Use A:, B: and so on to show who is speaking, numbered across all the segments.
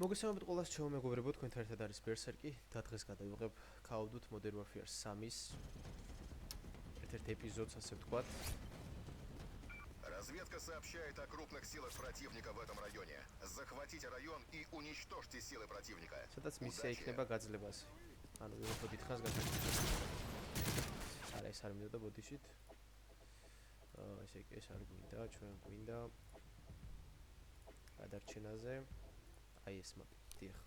A: მოგესალმებით ყველას, ჩემო მეგობრებო, თქვენთან ერთად არის ბერსერკი და დღეს გადავიღებ Call of Modern Warfare 3-ის ერთ-ერთ ეპიზოდს, ასე ვთქვათ.
B: Разведка сообщает о крупных силах противника в этом районе. Захватите район и уничтожьте силы противника.
A: სადაც მისია იქნება გაძლებას. ანუ ვიღებთ დიდხანს გაძლებას. არა, ეს არ მინდოდა ბოდიშით. ესე იგი, ეს არ გვინდა, ჩვენ გვინდა გადარჩენაზე. აი ეს მაპი, დიახ.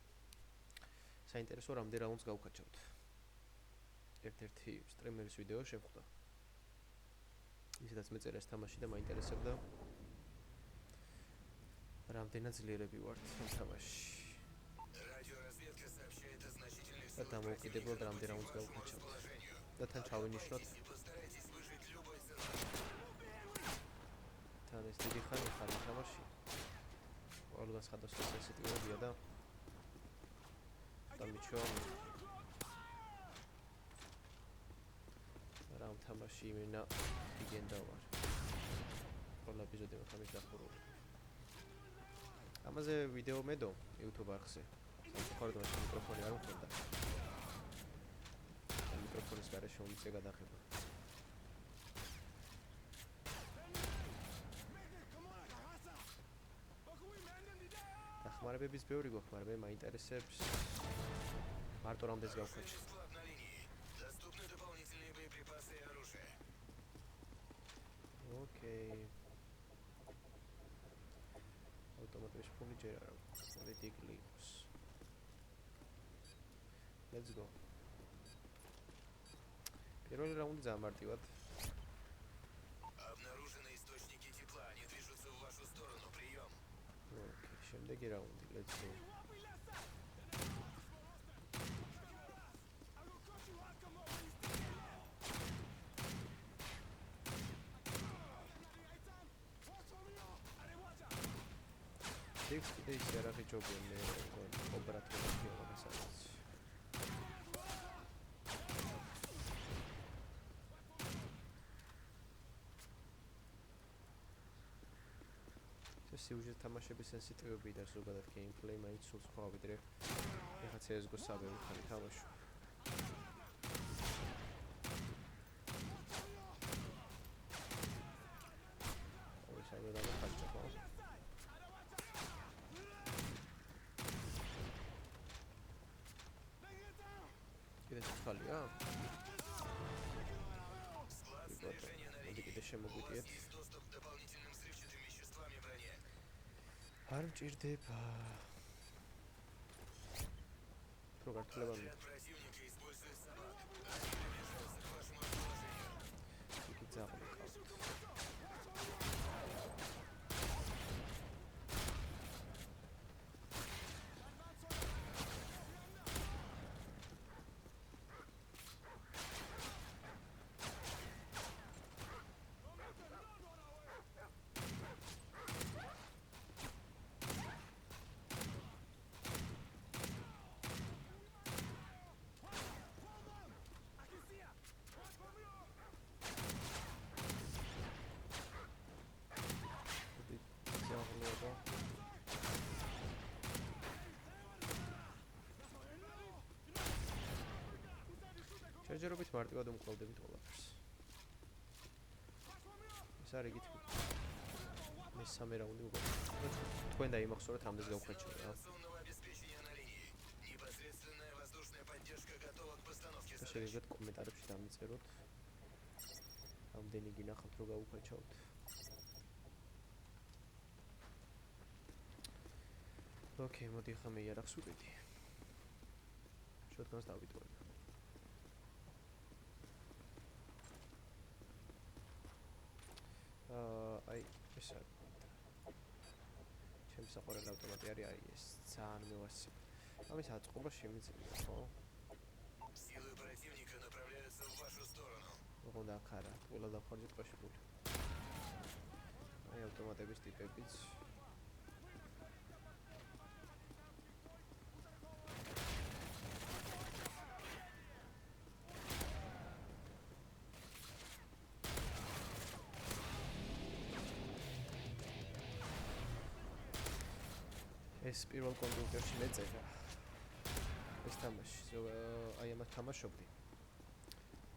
A: საინტერესო რამდენ რაუნდს გავკაჩავთ. ერთ-ერთი სტრიმერის ვიდეო შევხვდა. ისედაც მეწერა ეს თამაში და მაინტერესებდა. რამდენად ძლიერები ვართ ამ თამაშში.
B: Радиоразведка сообщает о значительных
A: და დამოუკიდებლად რამდენ რაუნდს გავკაჩავთ. და თან ჩავინიშნოთ.
B: Постарайтесь выжить любой ценой.
A: თან ეს დიდი ხანი ხარ ამ თამაში. ყველგან სხვადასხვა სენსიტივობია და დამიჩვენ რა ამ თამაში იმენა ლეგენდა ვარ. ყველა ეპიზოდი მოხამის დახურული. ამაზე ვიდეო მედო YouTube არხზე. საერთოდ მაშინ მიკროფონი არ მქონდა. მიკროფონის გარეშე უმიწე გადაღება. ხმარებების ბევრი გვაქვს, მაგრამ მე მაინტერესებს მარტო რამდენს გავხაჩი.
B: Склад на линии. Доступны дополнительные боеприпасы и оружие.
A: ოკეი. ავტომატების ფული ჯერ არ აქვს. მოდი დიგლი იყოს. Let's go. პირველი რაუნდი ძალიან მარტივად.
B: Обнаружены источники тепла. Они движутся в вашу сторону. Прием.
A: ოკეი, შემდეგი რაუნდი. Let's go. Six days არ აღიჭობენ მე ოპერატორები აღასრულებს. სიუჟეტ თამაშების სენსიტივები და ზოგადად გეიმპლეი მაინც სულ სხვა ვიდრე ეხლა CS:GO საბევრი ხანი თამაშობ. ой, საერთოდ არ ხარჭა ხო? კიდე ხალია?
B: Склад снаряжения на
A: მოდი კიდე
B: линии.
A: შემოგვიდიეთ.
B: Есть доступ к дополнительным взрывчатым веществам и броне.
A: არ მჭირდება. Про გართულება
B: Отряд противника использует собак. Они приближаются к вашему расположению.
A: იგი ძაღლი. ჯერჯერობით მარტივად უმკლავდებით ყველაფერს. ეს არის იგივე. მესამე რაუნდი უკვე. თქვენ დაიმახსოვრეთ რამდენს გავხაჩინე რა.
B: Авиационного обеспечения на линии. Непосредственная воздушная поддержка готова к постановке задач.
A: შეგიძლიათ კომენტარებში დამიწეროთ. რამდენი გინახავთ რომ გავუხაჩავთ. ოკეი, მოდი ახლა მე იარაღს ვიყიდი. შოტგანს დავიტოვებ. აი ეს არის. ჩემს საყვარელი ავტომატი არის აი ეს. ძალიან მევასება. ამის აწყობა შემიძლია, ხო?
B: Силы противника направляются в вашу сторону.
A: ოღონდ აქ არა, ყველა დავხარჯეთ ყაშებული. აი ავტომატების ტიპებიც. ეს პირველ კომპიუტერში მეწერა. ეს თამაში, აი ამას თამაშობდი.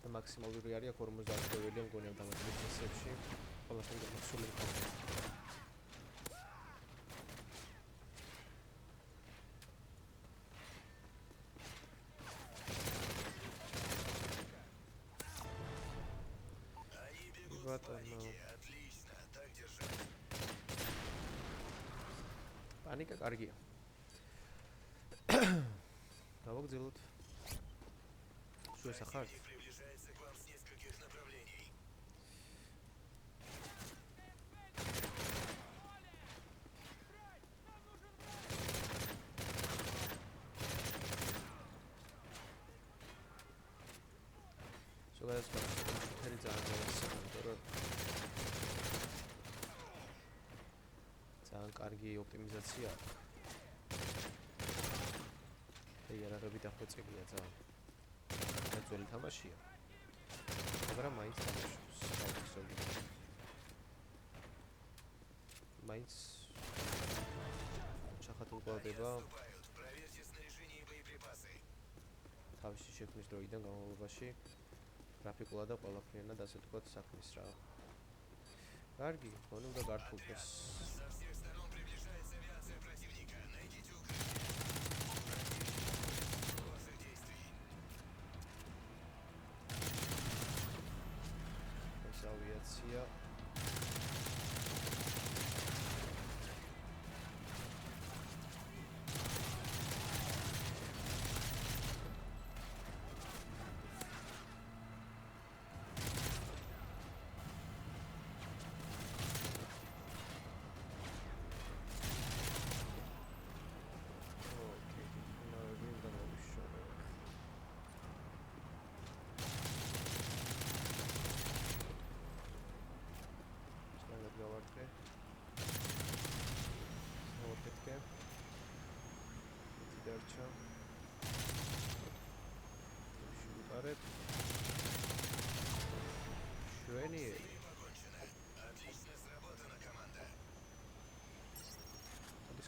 A: და მაქსიმალური არის 50 ლეველი მგონი ამ დამატებებში. ყველაფერი გამოსული მქონდა. Паника კარგია. დავაგზავნოთ. Что это хard? Сюда ძალიან კარგი ოპტიმიზაცია აქვს. იარაღები დახვეწილია ძალიან. ძველი თამაშია. მაგრამ მაინც თამაშობს. მაინც ჩახატულყოფება თავისი შექმნის დროიდან განმავლობაში გრაფიკულად და ყველაფრიანად ასე ვთქვათ საქმის რა. კარგი, გონი უნდა გართულდეს. ავიაცია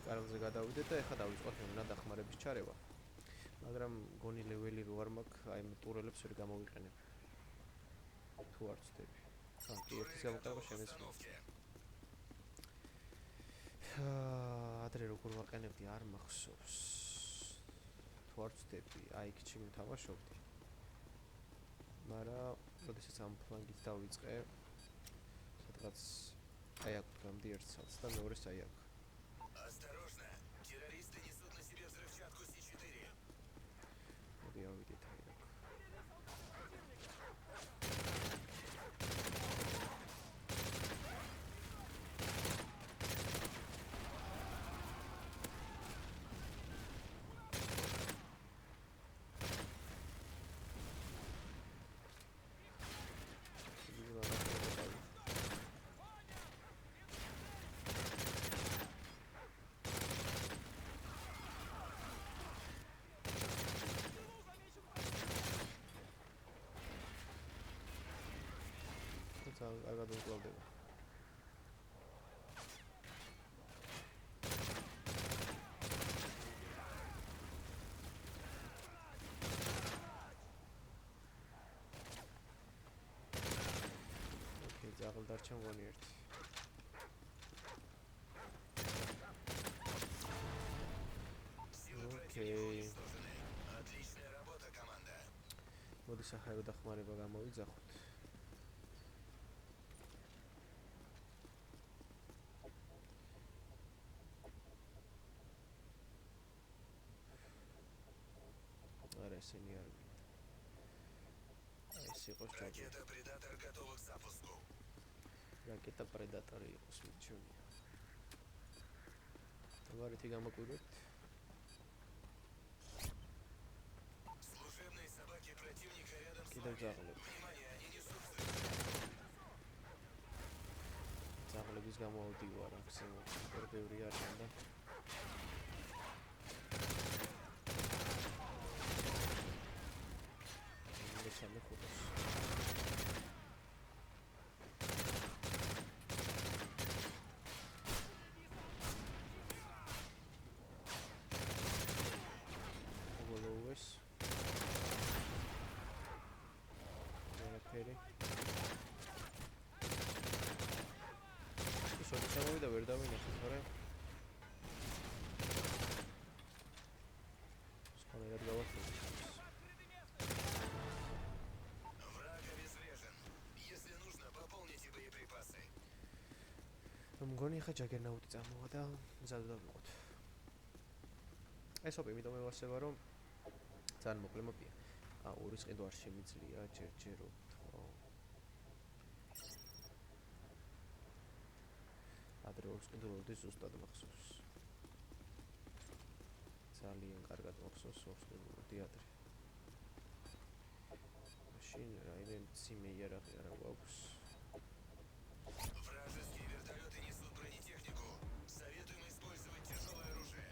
A: კარგზე გადავიდეთ და ეხლა დავიწყოთ მენა დახმარების ჩარევა. მაგრამ გონი ლეველი რო არ მაქვს, აი მე ტურელებს ვერ გამოვიყენებ. თუ არ ვწდები. კი, ერთის გამოყენება შემეცნია. ადრე როგორ ვაყენებდი არ მახსოვს. თუ არ ვწდები, აი იქ ჩემი თამაშობდი. მაგრამ როდესაც ამ ფლანგით დავიწყე, სადღაც აი აქ გამდი ერთ საათს და მეორეს აი აქ. Авидит айдак. Კარგად უკლავდება. ოკეი, ძაღლ დარჩა მგონი ერთი. ოკეი. მოდი სახაებო დახმარება გამოვიძახოთ. Ესენი არ გვინდა. ეს იყოს
B: Ракета Predator готова к запуску.
A: Ракета Predator იყოს მიჩვენია. დავარეთი გამოკვირვებთ.
B: Служебные собаки противника рядом с
A: კიდევ ძაღლები. ძაღლების გამოავდივარ აქცევად. პერბევრი არიან და Same juegos. მგონი ხა ჯაგერნაუტი წამოვა და მზად დავიყოთ. ეს ოპი იმიტომ მევასება რომ ძალიან მოკლე მოპია. ორი წინდ არ შემიძლია ჯერჯერობით, ხო? ადრე ორი წინდ როდის ზუსტად მახსოვს. ძალიან კარგად მახსოვს ორი წინდ როდი ადრე. მაშინ რაიმე მციმე იარაღი არა გვაქვს.
B: Вражеские вертолеты несут бронетехнику. Советуем использовать тяжелое оружие.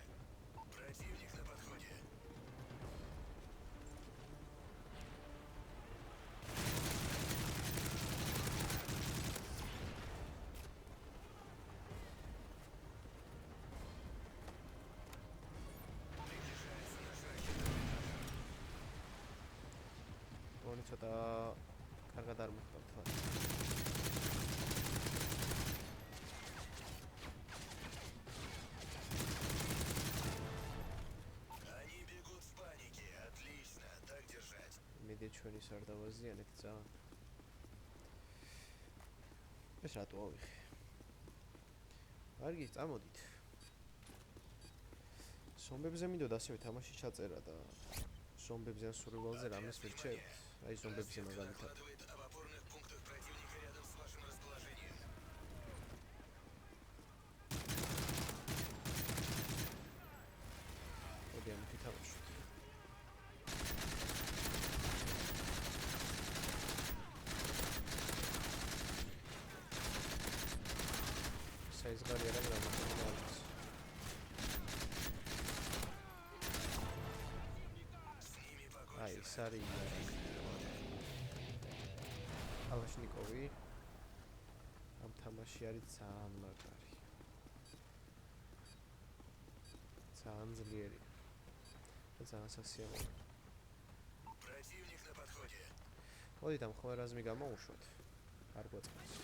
B: Противник на подходе. Приближается наш ракетопредатор.
A: მგონი ცოტა კარგად არ მოხდა თვალი.
B: Они бегут в панике. Отлично. Так держать.
A: მედია ჩვენის არ დავაზიანეთ ძალიან. ეს რატო ავიღე? კარგი, წამოდით. ზომბებზე მინდოდა ასევე თამაში ჩაწერა და ზომბებზე ან სურვილზე რამეს ვერჩევთ. აი ზომბებზე მაგალითად.
B: Докладывает об опорных пунктах противника рядом с вашим расположением.
A: მოდი ამით თამაშოთ. საიზღარი არა გამახსოვს.
B: С ними
A: აი,
B: покончено.
A: ეს არის კალაშნიკოვი. ამ თამაში არის ძალიან მაგარი. ძალიან ძლიერი. და ძალიან სასიამოვნო.
B: Противник на подходе.
A: მოდით ამ ხვერაზმი გამოვუშვათ. არ გვაწყობს.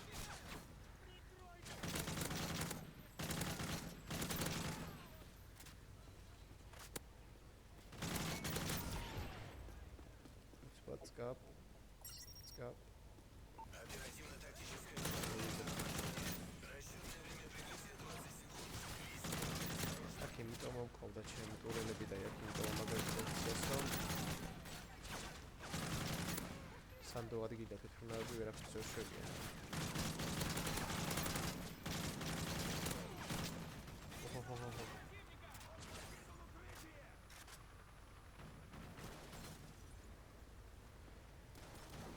A: Скап. Скап.
B: Оперативно-тактическое. Расчетное время прибытия 20 секунд.
A: აქ იმიტომ მოვყავდა ჩემი ტურელები და იქ იმიტომ მაგალითად რომ სანდო ადგილი და თვითმფრინავები ვერაფერს ვერ შევიან.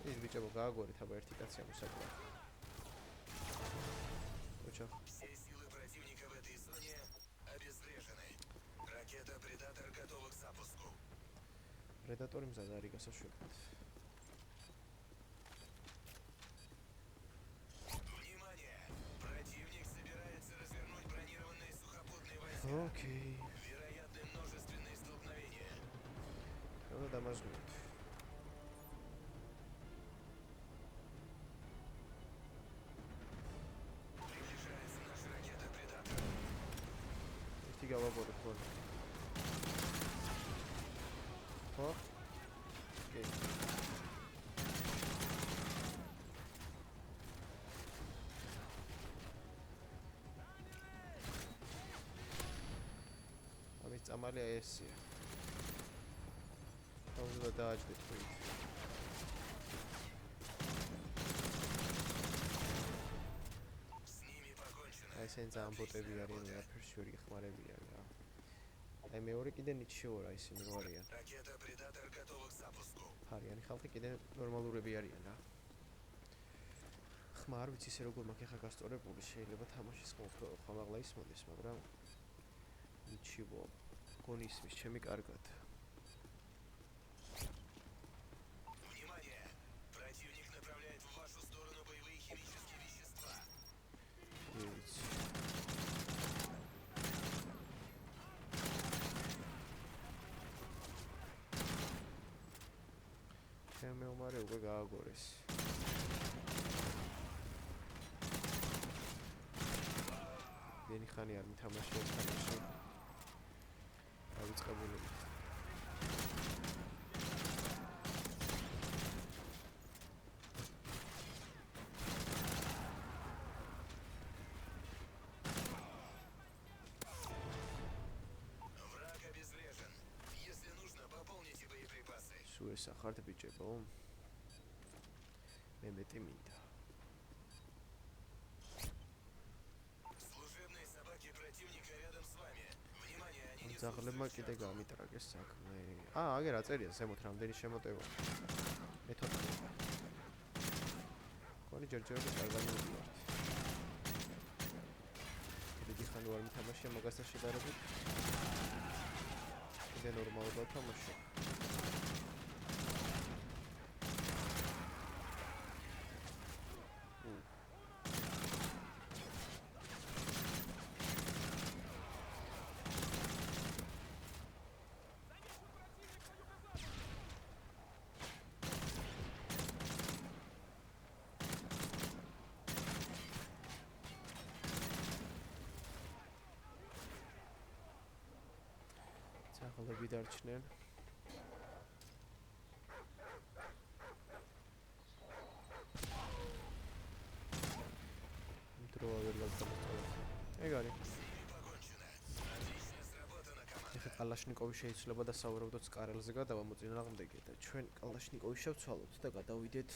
A: ის ბიჭებო გააგორით აბა ერთი კაცი ამოსაკლა. ოჩა.
B: Все силы противника в этой зоне обезврежены. Ракета-предатор готова к запуску.
A: Predator მზად არის გასაშვებად.
B: Внимание! Противник собирается развернуть бронированные сухопутные войска.
A: Окей.
B: Вероятны множественные столкновения.
A: უნდა დამაზღვიოთ.
B: Приближается наш ракета-предатор.
A: ერთი გავაბოროთ გონი. ხო? ოკეი. ამის წამალი აი ესია. თავზე დააჯდეთ ხუით.
B: С ними покончено.
A: აი ესენ ძალიან ბოტები არიან, ვერაფერს ვერ გეხმარებიან რა. აი მეორე კიდე ნიჩი ვარ, აი ისინი რო არიან.
B: Ракета-предатор готова к запуску.
A: ფარიანი ხალხი კიდე ნორმალურები არიან რა. ხმა არ ვიცი ისე როგორ მაქვს ახლა გასწორებული, შეიძლება თამაშის ხმამაღლა ისმოდეს, მაგრამ ნიჩივო გონი ისმის ჩემი კარგად.
B: Внимание! Противник направляет в вашу сторону боевые химические вещества.
A: ვიცი. ჩემი უმარე უკვე გააგორეს. დენი ხანი არ მითამაშია თამაში. დავიწყებული. მოგესახართ ბიჭებო? მე მეტი მინდა.
B: Служебные собаки противника рядом с вами. Внимание, они несут
A: ძაღლებმა კიდე გამიტრაგეს საქმე. აგერ აწერია ზემოთ რამდენი შემოტევა. მე-14. კონი ჯერჯერობით კარგად მივიდივართ. დიდი ხანი ვარ მითამაშია მაგასთან შედარებით. კიდე ნორმალურად ვთამაშობ. ძაღლები დარჩნენ. დროა ვერ გაგწევთ. ეგ არის.
B: покончено. Отлично сработано, команда.
A: ეხლა კალაშნიკოვი შეიძლება დასავარებდოთ სკარელზე გადავამოწინააღმდეგე და ჩვენ კალაშნიკოვი შევცვალოთ და გადავიდეთ.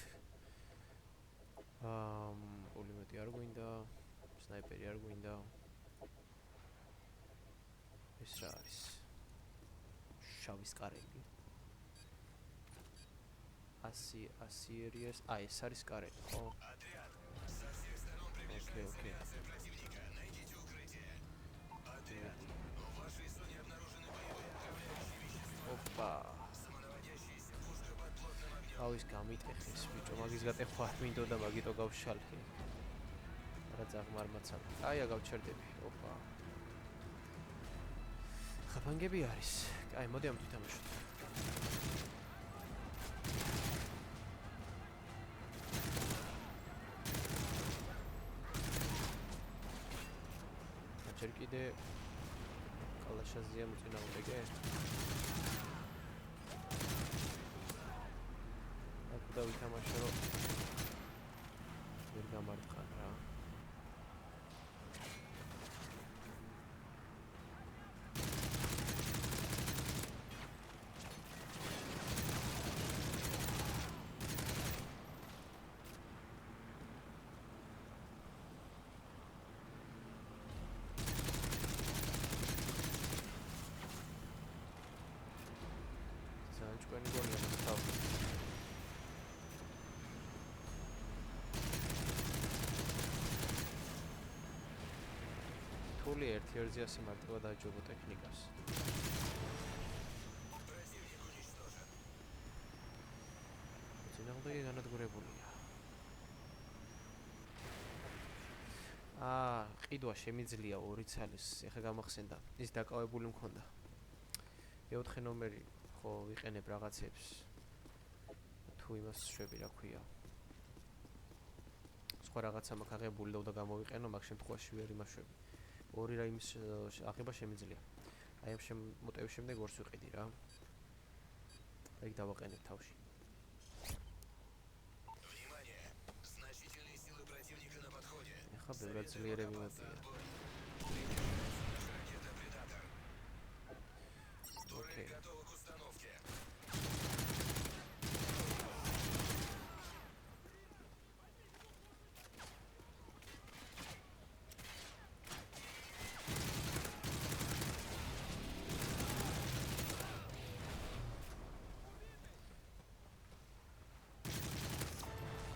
A: პულემეტი არ გვინდა, სნაიპერი არ გვინდა. ეს რა არის? შავი სკარელი. ასიერიეს, ეს არის სკარელი, ხო?
B: Отряд. Со всех сторон приближается
A: Окей.
B: авиация противника. Найдите укрытие. Отряд. В вашей зоне обнаружены боевые отравляющие вещества.
A: ოპა.
B: Самонаводящаяся пушка под плотным огнем.
A: ავის გამიტეხეს ბიჭო, მაგის გატეხვა არ მინდოდა, მაგიტო გავშალე. რა ძაღმარმაცალ. აია გავჩერდები. ოპა. ხაფანგები არის. აი, მოდი ამ თვითამაშოთ. ჯერ კიდე კალაშაზია მოწინააღმდეგე. აქ დავითამაშო რომ ვერ გამარტყან რა. ჭკვენი გონია თავი. თული ერთ-ერთზე ასე მარტივად აჯობო ტექნიკას.
B: Противник уничтожен.
A: მოწინააღმდეგე განადგურებულია. ყიდვა შემიძლია 2 ცალის, ეხა გამახსენდა. ის დაკავებული მქონდა. მე-4 ნომერი ხო ვიყენებ რაღაცებს. თუ იმას შვები რა ქვია. სხვა რაღაცა მაქვს აღებული და უნდა გამოვიყენო, მაგ შემთხვევაში ვერ იმაშვები. 2 რა იმის აღება შემიძლია. აი ამ მოტევის შემდეგ 2-ს ვიყიდი რა. ეგ დავაყენებ თავში.
B: Внимание! Значительные силы противника на подходе.
A: ეხა ბევრად ძლიერები მოდიან.
B: Приближается наша ракета «Предатор». Турель
A: Окей.
B: готова к установке.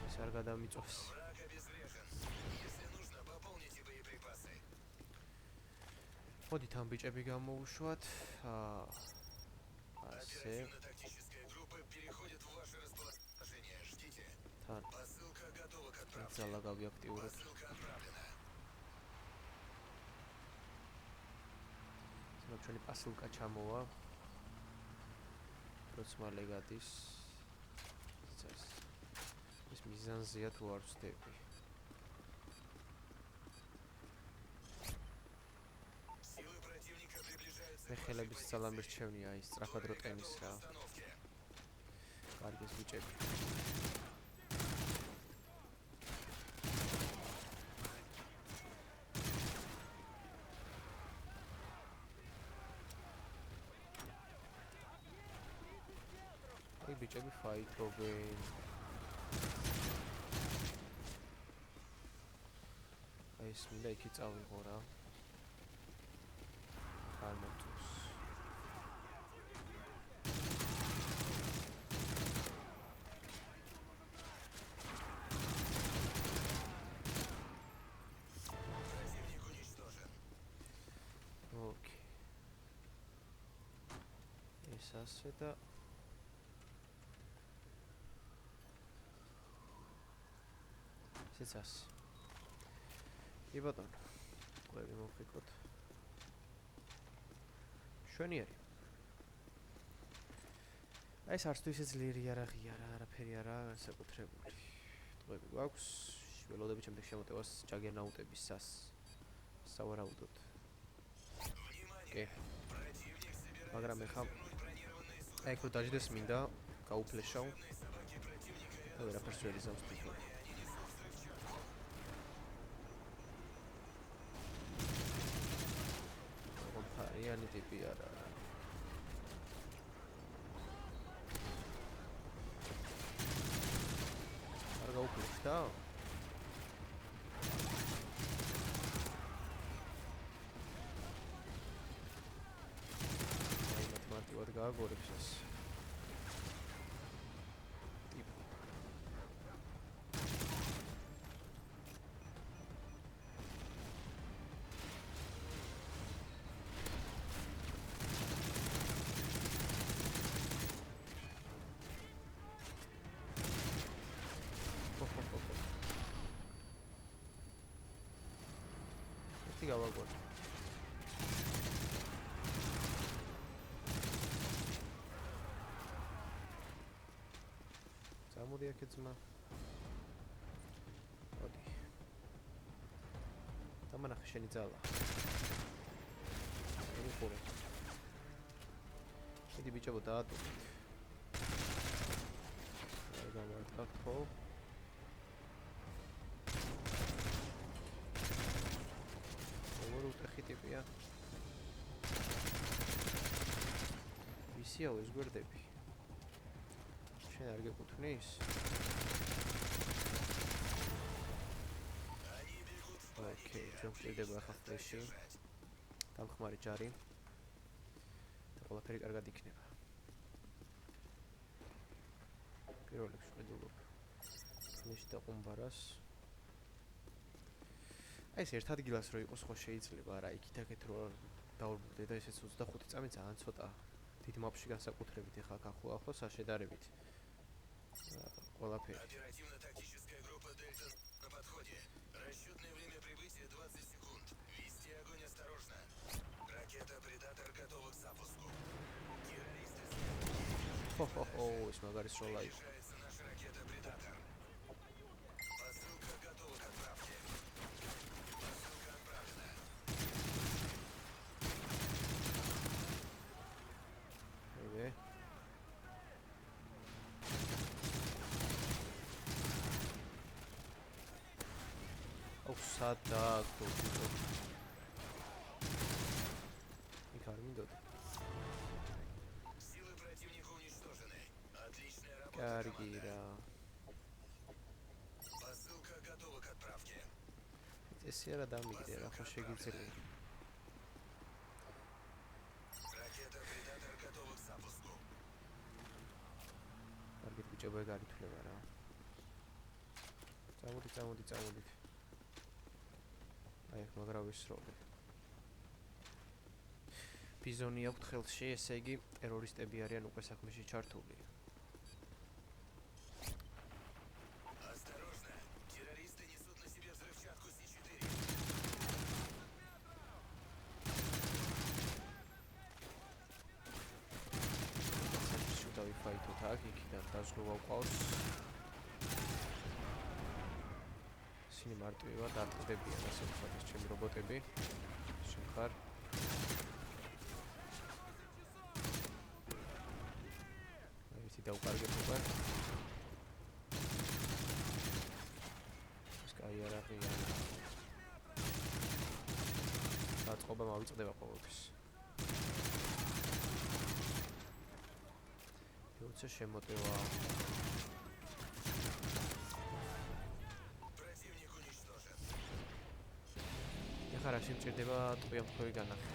A: ეს არ გადამიწვევს.
B: Враг обезврежен. Если нужно, пополните боеприпасы.
A: მოდით ამ ბიჭები გამოვუშვათ. ასე
B: Оперативно-тактическая группа переходит в ваше расположение. Ждите.
A: თან
B: Посылка готова к отправке.
A: ძალა გავიაქტიუროთ.
B: Посылка отправлена.
A: ზოგადად ჩვენი პასულკა ჩამოვა. როც მალე გადის. ეს მიზანზეა თუ არ ვწდები.
B: Силы противника приближаются
A: მე
B: к вашей
A: ხელების ძალა
B: позиции.
A: მირჩევნია ის სწრაფად რო
B: Турель
A: ტენის
B: готова
A: რა.
B: к установке.
A: კარგი ეს ბიჭები. ბიჭები ფაიტრობენ. აი ეს მინდა იქი წავიღო რა. არ მოწონს.
B: Противник уничтожен.
A: ოკეი. ეს ასე და ესეც ასე. კი ბატონო. ყველი მოვხიკოთ. შვენიერი. აი ეს არც თუ ისე ძლიერი არ აღიარა, არაფერი არა განსაკუთრებული. ტყვები გვაქვს, ველოდები შემდეგ შემოტევას ჯაგერნაუტების სავარაუდოდ.
B: Внимание! Противник собирается
A: მაგრამ ეხა
B: развернуть бронированные
A: აი ხო დაждდეს მინდა გაუფლეშავ.
B: собаки противника
A: და ვერაფერს ვერ იზამს თვითონ.
B: они несут взрывчатку.
A: ფარიანი ტიპი არა. არ გაუფლეშ და? აი მათემატიკად გააგორებს ეს. ტიპი. ერთი გავაგორე. წამოდი აქ ძმა. მოდი. დამანახე შენი ძალა. მიყურე. მიდი ბიჭებო დაატოვეთ. აი გამარტყავთ ხო? უოტეხი ტიპია. ვისიაო ეს გვერდები? შენ არ გეკუთვნის?
B: Они бегут в
A: ოკეი, ჩვენ გვჭირდება ახლა ფლეში. დამხმარე ჯარი. და ყველაფერი კარგად იქნება. პირველ რიგში ვხედულობ. ფლეში და ყუმბარას. აი ეს ერთ ადგილას რო იყოს ხო შეიძლება არა იქით აქეთ რო დაურბდე და ესეც 25 წამი ძალიან цота. დიდ მაპში განსაკუთრებით ეხლა ახლოს შედარებით. ყველაფერი.
B: Оперативно-тактическая группа «Дельта» на подходе. Расчетное время прибытия 20 секунд. Вести огонь осторожно. Ракета «Предатор» готова к запуску. Террористы
A: Хо-хо-хо, ეს მაგარი სროლა იყო.
B: приближается наша ракета «Предатор». Посылка готова к отправке. Посылка отправлена.
A: ებე. აუ სადაგდო თვითონ. იქ არ მინდოდა.
B: Силы противника уничтожены. Отличная работа,
A: კარგი
B: команда.
A: რა.
B: Посылка готова к отправке.
A: წესი არა დამიგდე რა ხო შეგიძლია.
B: Ракета «Предатор» готова к запуску.
A: კარგით ბიჭებო ეგ არ ითვლება რა. წამოდით. აი ახ მაგრავის სროლი. ბიზონი აქვთ ხელში, ესე იგი ტერორისტები არიან უკვე საქმეში ჩართული.
B: Осторожно! Террористы несут на себе взрывчатку С4.
A: საჭიროა დავიფაითოთ აქ, იქიდან დაზღვევა გვყავს. ისინი მარტივად არტყდებიან, ასე ვთქვათ, ეს ჩემი რობოტები. შეხარ. აი ვიცი დავკარგებ უკვე. ეს კაი არ აღია. დაწყობა მავიწყდება ყოველთვის. ასე შემოტევა.
B: Противник уничтожен.
A: ეხლა რა შემჭირდება ტყვიამფრთოვი განახი.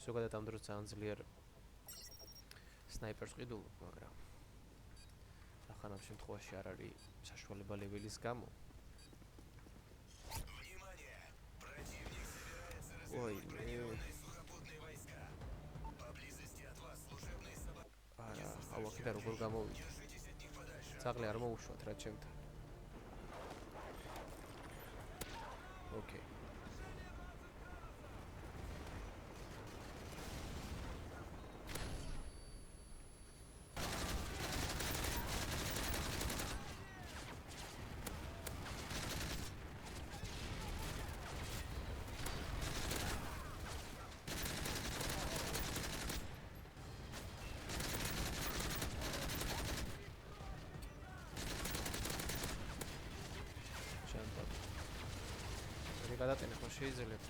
A: ზოგადად ამ დროს ძალიან ძლიერ სნაიპერს ყიდულობ, მაგრამ ახლა ამ შემთხვევაში არ არის საშუალება ლეველის გამო.
B: Внимание! Противник собирается
A: Ой,
B: развернуть бронированные сухопутные войска. Поблизости от вас служебные собаки.
A: არა, ავაკიდა როგორ გამოვიდა.
B: Держитесь от них подальше.
A: ძაღლი არ მოუშვათ რა ჩემთან. ოკეი. გადატენე ხო შეიძლება.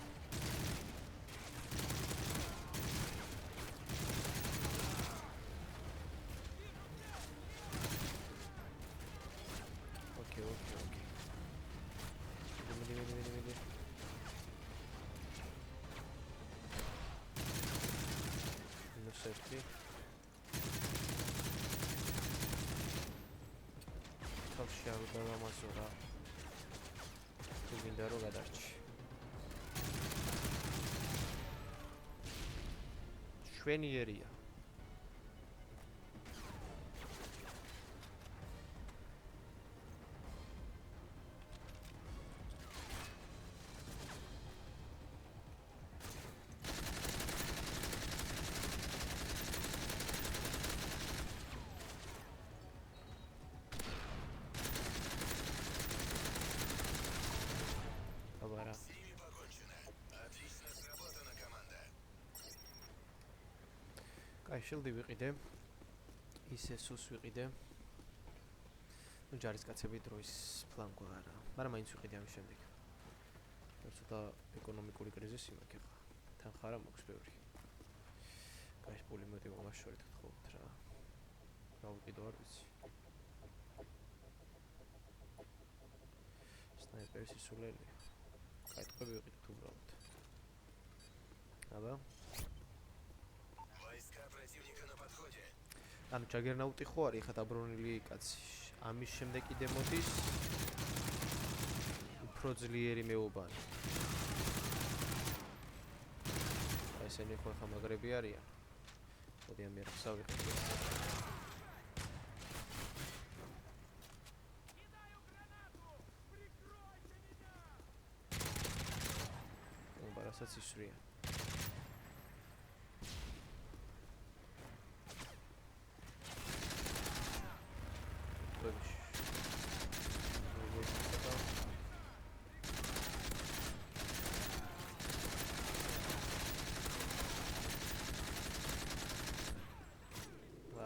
A: ოკეი. მიდი. ნუსეთი. თავში არ დავამაზო რა. თუ გინდა რომ გადარჩი. შვენიერია. აბარა.
B: С ними покончено. Отлично сработана, команда.
A: კაი, შილდი ვიყიდე. ისე სუს ვიყიდე. ნუ ჯარისკაცები დროის ფლანგო არა. მაგრამ მაინც ვიყიდე ამის შემდეგ. ცოტა ეკონომიკური კრიზისი მაქვს ახლა. თანხა რა მაქვს ბევრი. კაი, პულემეტი მომაშორეთ გთხოვთ რა. რა ვიყიდო არ ვიცი. სნაიპერის ისულელია. კაი, ტყვები ვიყიდოთ უბრალოდ. აბა.
B: Войска противника на подходе.
A: ანუ ჯაგერნაუტი ხო არის ხა დაბრუნილი კაცი. ამის შემდეგ კიდე მოდის უფრო ძლიერი მეუბანი. აი ესენი ხო ხა მაგრები არიან. მოდი ამ ერთხელ ვიყიდე. ბარასაც ისვრია.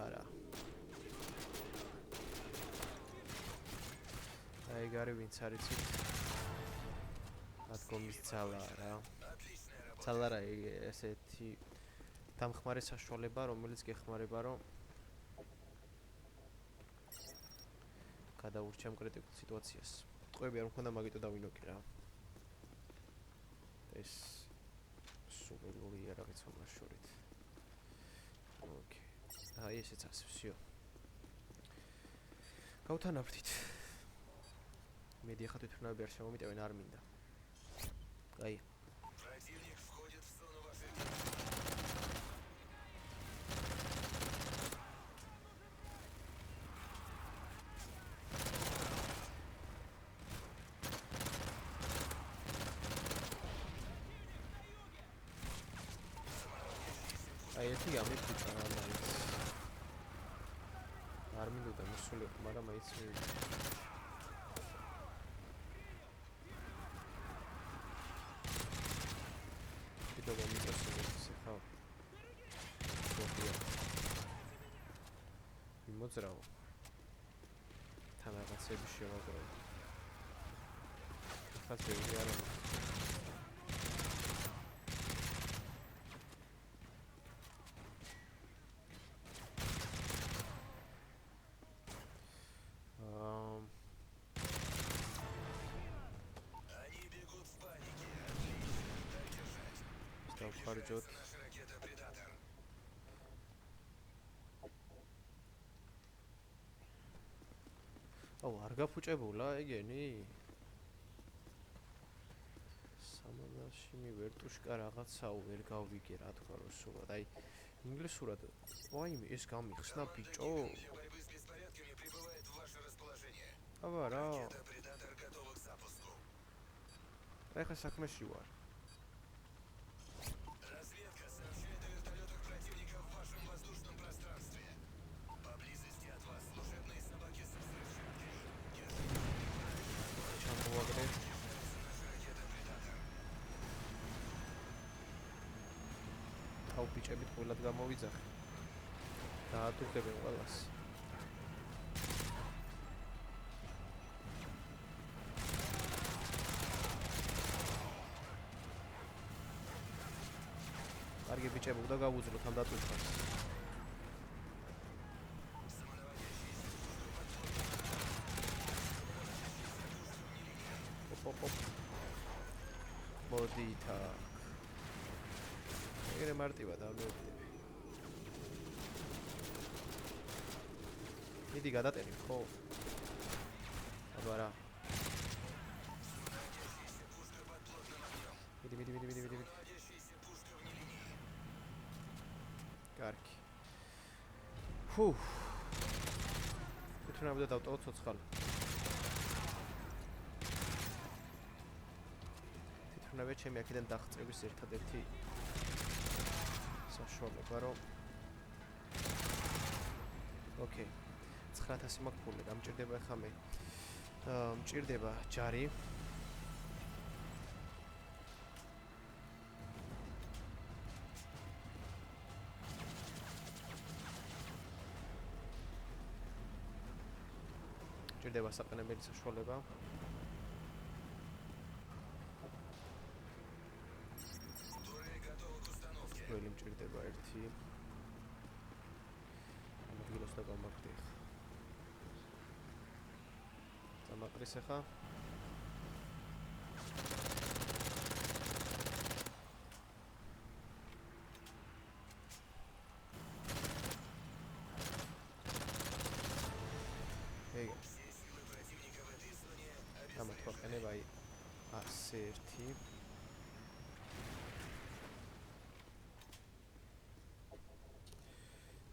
A: არა. აი გარი ვინც არის ცი? ატკომის ძალა რა.
B: Отличная работа.
A: ძალა რა ესეთი დამხმარე საშუალება, რომელიც გეხმარება რომ გადაურჩემ კრიტიკულ სიტუაციას. ტყვები არ მქონდა მაგიტო დავინოკი რა. ეს სუპერულია რაღაც მომაშორით. ოკეი. აი ესეც ასე всё. გავთანაბრდით. მედი ახლა თვითონავი არ შემომიტევენ არ მინდა. აი
B: Противник входит в зону вашей действия.
A: აი ერთი გამიფიქრა რა მაინც. არ მინდოდა მოსულიყო, მაგრამ მაინც კიდევ გამიწევს ხა. მოძრავ. თან რაღაცები შევაგროვე. ხა შეიძლება არა. დავხარჯოთ.
B: Наша ракета «Предатор».
A: აუ, არ გაფუჭებულა ეგენი? სამადაში მივერტუშკა რაღაცაო ვერ გავიგე რა თქვა რომ სულად. აი, ინგლისურად ვაიმე ეს გამიხსნა ბიჭო.
B: Для борьбы с беспорядками прибывает в ваше расположение.
A: აბა რა.
B: Ракета «Предатор» готова к запуску.
A: აი ხა საქმეში ვარ.
B: Разведка сообщает о вертолетах противника в вашем воздушном пространстве. Поблизости от вас служебные собаки со взрывчаткой.
A: ჩამოვაგდე.
B: Наша ракета «Предатор».
A: აუ ბიჭებით ყველად გამოვიძახე. დაატუხებენ ყველას. კარგი ბიჭებო, და გავუძლოთ ამ დატვირთვას. ოპ. მოდი თან. ეგრე მარტივად ავდივდები. მიდი გადატენებ ხო? აბა რა. მიდი.
B: Наводящаяся пушка вне линии.
A: კარგი. ფუ. თვითონავდა დავტოვოთ ცოცხალი. თვითონავე ჩემი აქედან დაღწევის ერთადერთი საშუალება რომ ოკეი. 9000 მაქვს ფული, დამჭირდება ახლა მე. მჭირდება ჯარი. მჭირდება საყენებელი საშუალება.
B: Турель готова к установке.
A: ველი მჭირდება ერთი. ამგილოს და გამაგდე ხა. დამაყრის ახლა. ეგ
B: Все силы противника в этой зоне
A: გამოთვალყენებ აი ასე ერთი.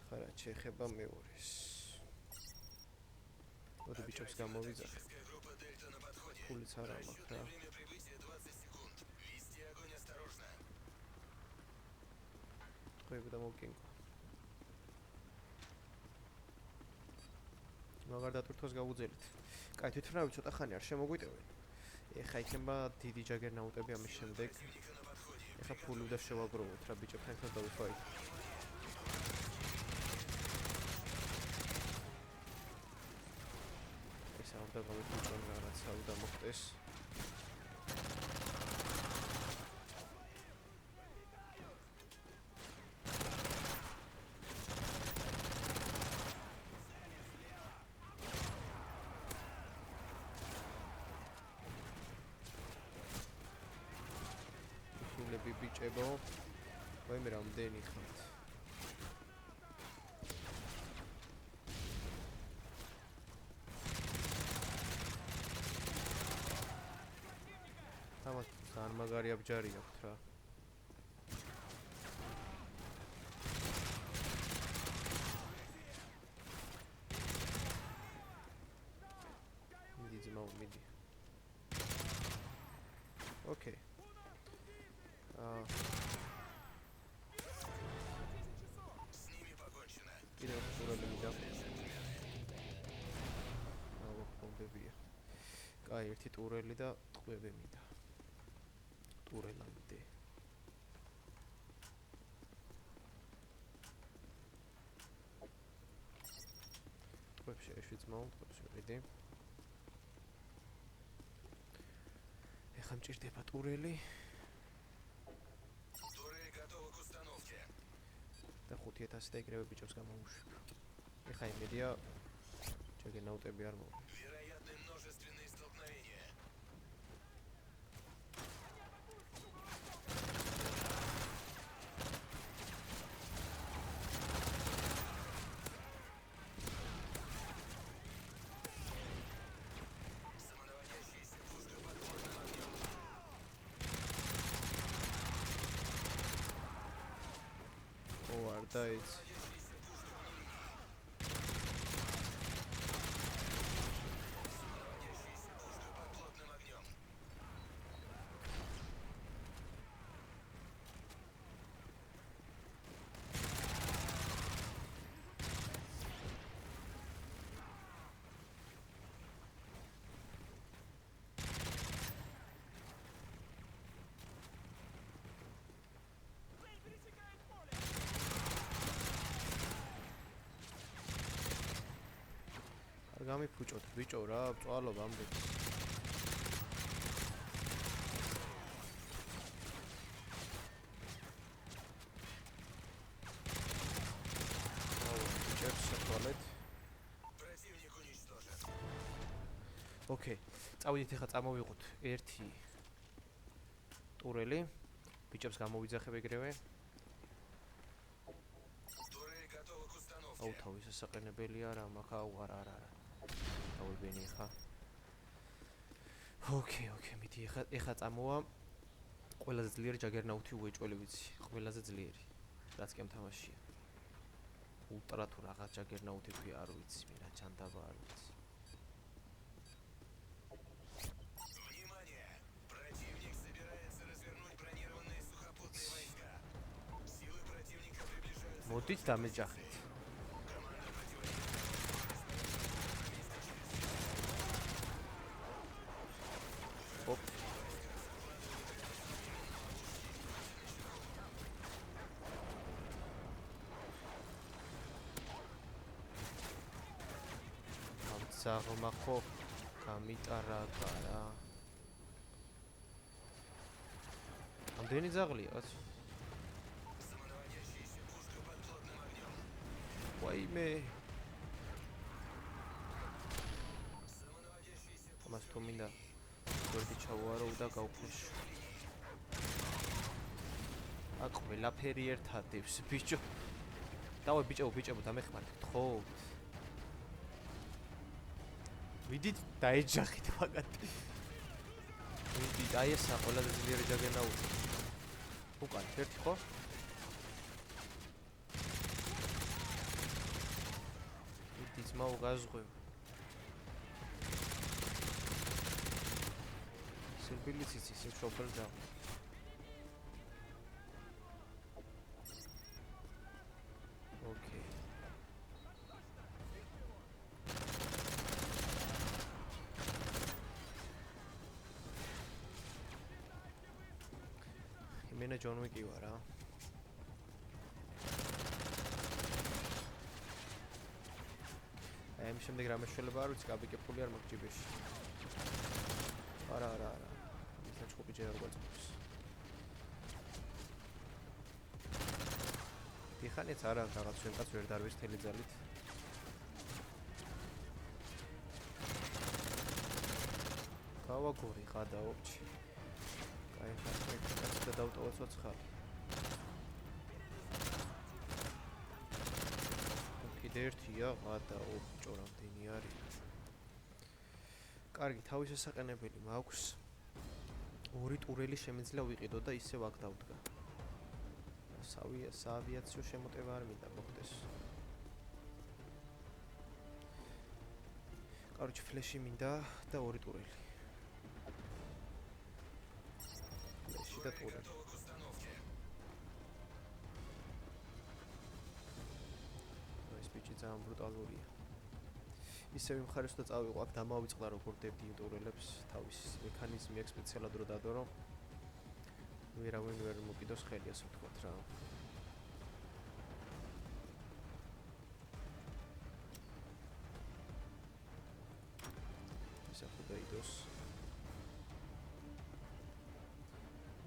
A: ხარა შეხება მეორეს. მოდი ბიჭებს გამოვიძახე.
B: Тактическая группа «Дельта» на подходе.
A: Пулица арама,
B: Расчетное
A: да.
B: время прибытия 20 секунд. Вести огонь осторожно.
A: ხვები და მოვკინკო. მაგარ დატვირთვას გავუძელით. კაი, თვითონავე ცოტა ხანი არ შემოგვიტევენ. ეხა იქნება დიდი ჯაგერნაუტები ამის შემდეგ.
B: Противника на подходе.
A: ეხა ფული და შევაგროვოთ რა ბიჭებთან ერთად დავუშვაით. ეს არ უნდა გავიფუჭონ რაღაცა უნდა მოხდეს. ფულები ბიჭებო. ვაიმე რამდენი ხართ? თამათ ძალიან მაგარი აბჯარი აქვთ რა. მიდი ძმაო, მიდი. ოკეი.
B: С ними покончено.
A: კიდევ ტურელი მინდა. ბომბებია. კაი, ერთი ტურელი და ტყვევე მინდა. ტურელამდე. ტყვებში ეშვიცმაო, ტყვებში ვედი. ეხლა მჭირდება ტურელი
B: Турель готова к установке.
A: და 5000 და ეგრევე ბიჭებს გამოვუშვებ. ეხლა იმედია ჯაგერნაუტები არ მოვა.
B: Вероятны множественные столкновения.
A: და ის არ გამიფუჭოთ ბიჭო რა წვალობ ამბებს ბიჭებს შეთვალეთ
B: Противник уничтожен.
A: ოკეი წავიდით ახლა წამოვიღოთ ერთი ტურელი ბიჭებს გამოვიძახებ ეგრევე
B: Турель готова к установке.
A: აუ თავის სასაყენებელი არა მაგაუ არა დავებენი ხა ოკეი მიდი ეხა წამოვა ყველაზე ძლიერი ჯაგერნაუთი უეჭველი ვიცი ყველაზე ძლიერი რაც კი ამ თამაშია ულტრა თუ რაღაც ჯაგერნაუთი ქვია არ ვიცი მინა ჩანდაბა არ ვიცი
B: Внимание! Противник собирается развернуть бронированные сухопутные войска. Силы противника приближаются.
A: მოდით დამეჯახეთ ოპ ამცაღმა ხო გამიტარაგა რა ამდენი ძაღლია კაც
B: Самонаводящаяся пушка под плотным огнем.
A: ვაიმე
B: Самонаводящаяся
A: ამას თუ მინდა გვერდი ჩავუარო და გავფეშ აქ ყველაფერი ერთადებს ბიჭო დავე ბიჭებო დამეხმარეთ ხო მიდით დაეჯახით მაგათ მიდით აი ესა ყველაზე ძლიერი ჯაგერნაუთი უკან ერთი ხო მიდით მაუ გაზღვევ სირბილიც იცის იმ შოფერ და ოკეი იმენა ჯონ უიკი ვარ რა აი ამ შემდეგ რა მეშველება არ ვიცი გაბიკებული არ მაქვს ჯიბეში არა ის ჩხუბი ჯერ არ გვაწევს დიხანეც არა რაღაც შენკაც ვერ დარვის თელი ძალით გავაგორი ხადა ოპჩი აი ხა და დავტოვა ცოცხალი კიდე ერთია ყადა ოპჭო რამდენი არის კარგი თავის შესაყენებელი მაქვს ორი ტურელი შემიძლია ვიყიდო და ისევ აქ დავდგა საავიაციო შემოტევა არ მინდა მოხდეს კაროჩ ფლეში მინდა და ორი ტურელი ფლეში და ტურელი
B: готова к установке.
A: ეს ბიჭი ძალიან ბრუტალურია ისევ იმ ხარეს და წავიღო აქ დამავიწყდა როგორ დებდი ტურელებს თავის მექანიზმი აქვს სპეციალად რო დადო რომ ვერავინ ვერ მოკიდოს ხელი ასე ვთქვათ რა ისე ხუდაიდოს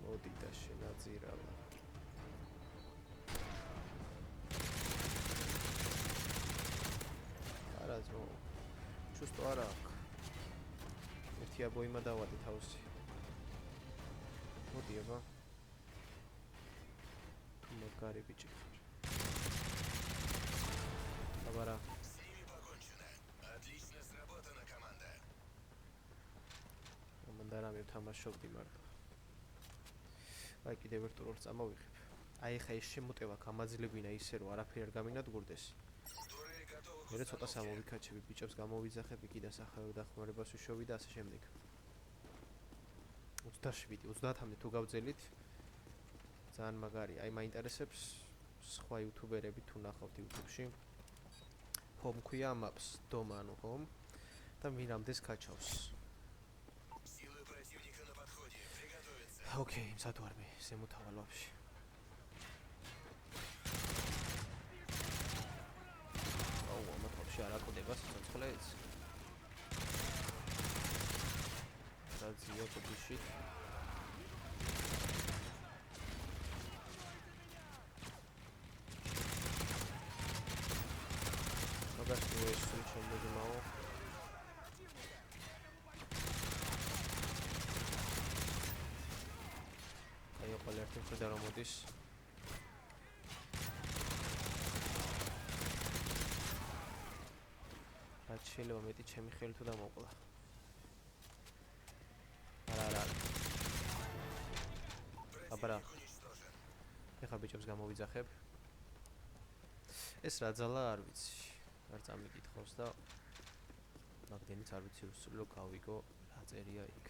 A: მოდი და შენაძირავა არაზო ჩუსტო არა აქვს ერთი აბოიმა დავადე თავისი მოდი აბა მაგარი ბიჭი აბარა
B: С ними покончено. Отлично сработана, команда.
A: მანდ არა მე თამაშობდი მარტო აი კიდევ ერთ ტურს წამოვიღებ აი ხა ეს შემოტევა გამაძლებინა ისე რომ არაფერი არ გამინადგურდეს.
B: Турель готова к
A: მე ცოტა
B: установке.
A: სამოვიქაჩები, ბიჭებს გამოვიძახები, კიდე სახარო დახმარებას ვიშოვი და ასე შემდეგ. 27, 30-მდე თუ გავძელით, ძალიან მაგარია. აი მაინტერესებს სხვა იუთუბერები თუ ნახავთ YouTube-ში. Home ქვია maps, დომანო home და მირამდეს კაჩავს.
B: Силы противника на подходе. Приготовиться.
A: Okay, მზად ვარ მე, ზემოთავარ ვაფშე. აუ, ამათ ვაფშე არ აკვდება სიცოცხლეც. რაზია კუჩი. მაგას თუ ეს შემოდიმაო. აი ოყალ ერთი მხრიდან რომ მოდის. რაც შეიძლება მეტი ჩემი ხელი თუ დამოყლა. არა. აბარა.
B: Противник уничтожен.
A: ეხა ბიჭებს გამოვიძახებ. ეს რა ძალა არ ვიცი. არ წამიკითხავს და მაგდენიც არ ვიცი რომ გავიგო რა წერია იქ.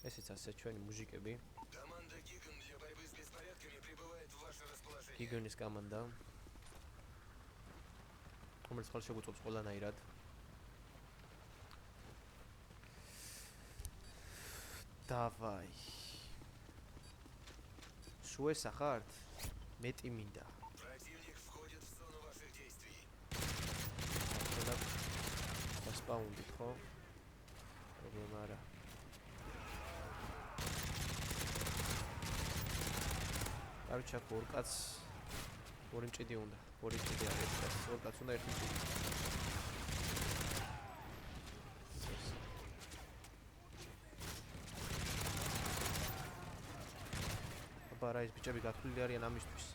A: ესეც ასე ჩვენი მუზიკები.
B: Команда Гиган для борьбы с беспорядками прибывает в ваше расположение.
A: გიგონის კომანდა. რომელიც ხალხს შეგვიწევს ყველანაირად. დავაი. სუესა ხართ? მეტი მინდა.
B: Противник входит в зону ваших действий.
A: ახლა დასპაუნდით ხო? პრობლემა არა. კაროჩა ორ კაც ორი მჭიდი უნდა. ორი მჭიდი არის ეს კაც. ორ კაც უნდა ერთი მჭიდი. აბარა ეს ბიჭები გათვლილი არიან ამისთვის.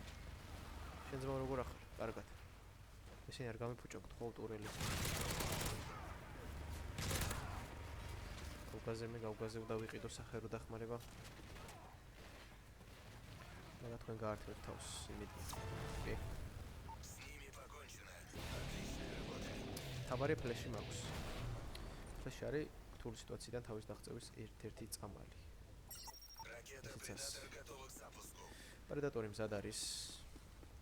A: შენ ძმა როგორ ახარ? კარგად. ესენი არ გამიფუჭოთ ხო ტურელი. გავგაზე უნდა ვიყიდო სახერო დახმარება. მაგა თქვენ გაართვევთ თავს იმით. კი.
B: С ними покончено. Отличная работа.
A: თავარი ფლეში მაქვს. ფლეში არის რთული სიტუაციიდან თავის დაღწევის ერთ-ერთი წამალი.
B: Ракета Предатор готова к запуску.
A: პრედატორი მზად არის.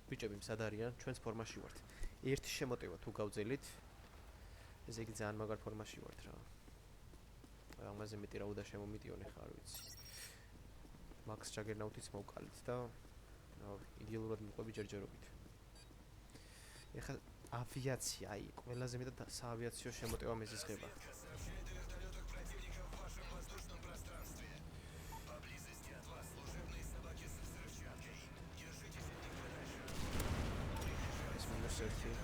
A: ბიჭები მზად არიან, ჩვენს ფორმაში ვართ. ერთი შემოტევა თუ გავძელით, ესე იგი ძალიან მაგარ ფორმაში ვართ რა. ამაზე მეტი რა უნდა შემომიტიონე ხარ ვიცი. მაქს ჯაგერნაუთიც მოვკალით და იდეალურად მიყვები ჯერჯერობით. ეხლა ავიაცია, აი, ყველაზე მეტად საავიაციო შემოტევა მეზიზღება.
B: Разведка сообщает о вертолетах противника в вашем воздушном пространстве. Поблизости от вас служебные собаки с взрывчаткой. Держитесь от них подальше.
A: ეს მინус 1.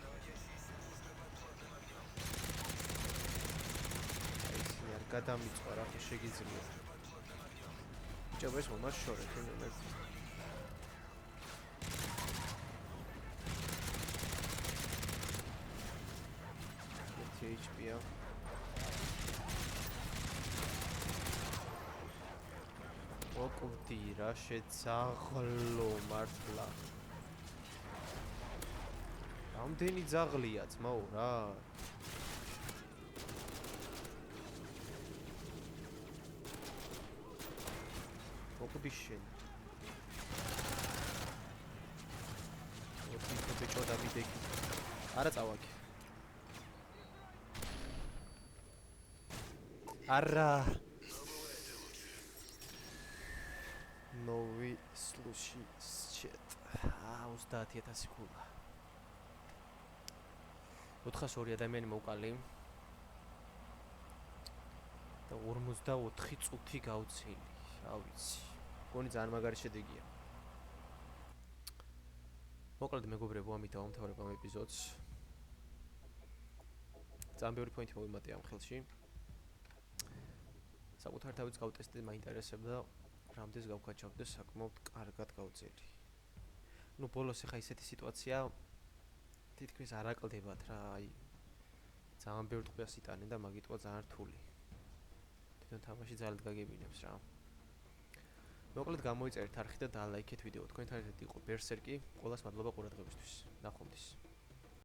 B: Наводящиеся пушка под плотным огнем.
A: აი, ისინი არ გადამიწვა რა ხო შეგიძლია.
B: Под плотным огнем.
A: ბიჭო, ეს მომაშორეთ, მე HP-ა. ოკვდი რა შეძაღლო მართლა. რამდენი ძაღლია ძმაო რა. ოკვდი შენ. ოკვდი ბიჭო დავიდეგი. არა წავაგე. არა. Новый случай счет. 30000 ქულა. 402 ადამიანი მოვყალი. და 44 წუთი გავცილი. რა ვიცი. გონი ძალიან მაგარი შედეგია. მოკლედ მეგობრებო, ამით დავამთავრებ ამ ეპიზოდს. ძალიან ბევრი პოინტი მოვიმატე ამ ხელში. საკუთარ თავის გავტესტე, მაინტერესებდა რამდენს გავკაჩავდი და საკმაოდ კარგად გავწელი. ნუ ბოლოს ახლა ისეთი სიტუაცია თითქმის არ აკლდებათ რა, აი ძალიან ბევრ ტყვიას იტანენ და მაგიტყვა ძალიან რთული. თვითონ თამაში ძალიან გაგებინებს რა. მოკლედ გამოიწერეთ არხი და დალაიქეთ ვიდეო. თქვენთან ერთად იყო ბერსერკი. ყველას მადლობა ყურადღებისთვის. ნახვამდის.